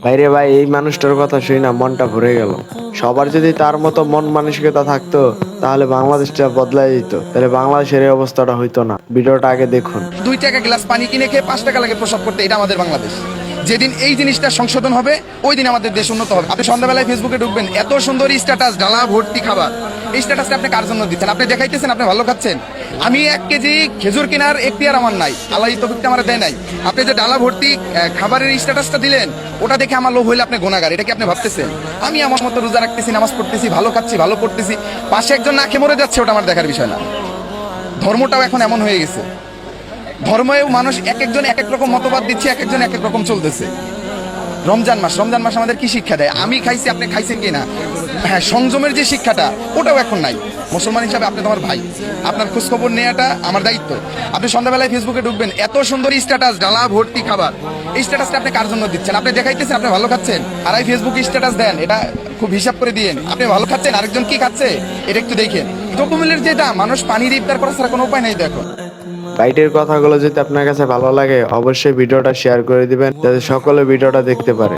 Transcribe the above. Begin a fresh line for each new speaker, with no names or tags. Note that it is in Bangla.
ভাইরে ভাই, এই মানুষটার কথা শুই না মনটা ভরে গেল। সবার যদি তার মতো মন মানসিকতা থাকতো তাহলে বাংলাদেশটা বদলাই যেত, তাহলে বাংলাদেশের এই অবস্থাটা হইতো না। ভিডিওটা আগে দেখুন।
2 টাকা গ্লাস পানি কিনে খেয়ে 5 টাকা লাগে প্রসব করতে, এটা আমাদের বাংলাদেশ। যেদিন এই জিনিসটা সংশোধন হবে ওই দিন আমাদের দেশ উন্নত হবে। আপনি সন্ধ্যাবেলায় ফেসবুকে ঢুকবেন, এত সুন্দর স্ট্যাটাস, ডালা ভর্তি খাবার। এই স্ট্যাটাসটা আপনি কার জন্য দিচ্ছেন? আপনি দেখাইতেছেন আপনি ভালো খাচ্ছেন। আমি 1 কেজি খেজুর কেনার এখতিয়ার আমার নাই, আল্লাহ এই তৌফিকটা আমার দেয় নাই। আপনি যে ডালা ভর্তি খাবারের স্ট্যাটাসটা দিলেন, ওটা দেখে আমার লোভ হইলে আপনি গুনাহগার, এটা কি আপনি ভাবতেছেন? আমি আমার মতো রোজা রাখতেছি, নামাজ পড়তেছি, ভালো খাচ্ছি, ভালো পড়তেছি, পাশে একজন না খেয়ে মরে যাচ্ছে, ওটা আমার দেখার বিষয় না। ধর্মটাও এখন এমন হয়ে গেছে, ধর্মেও মানুষ এক একজন এক এক রকম মতবাদ দিচ্ছে, এক একজন এক এক রকম চলতেছে। রমজান মাস আমাদের কি শিক্ষা দেয়? আমি খাইছি, আপনি খাইছেন কিনা? হ্যাঁ, সংযমের যে শিক্ষাটা ওটাও এখন নাই। মুসলমান হিসাবে আপনি তোমার ভাই, আপনার খোঁজ খবর নেওয়াটা আমার দায়িত্ব। আপনি সন্ধ্যাবেলায় ফেসবুকে ঢুকবেন, এত সুন্দর স্ট্যাটাস, ডালা ভর্তি খাবার। এই স্ট্যাটাসটা আপনি কার জন্য দিচ্ছেন? আপনি দেখাইতেছেন আপনি ভালো খাচ্ছেন, আর এই ফেসবুকে স্ট্যাটাস দেন, এটা খুব হিসাব করে দিয়েন। আপনি ভালো খাচ্ছেন, আরেকজন কি খাচ্ছে এটা একটু দেখেন। দ্রব্যমূল্যের যে দাম, মানুষ পানি দিয়ে ইফতার করা ছাড়া কোনো উপায় নেই। দেখো,
ভাইটির কথাগুলো যদি আপনার কাছে ভালো লাগে অবশ্যই ভিডিওটা শেয়ার করে দিবেন যাতে সকলে ভিডিওটা দেখতে পারে।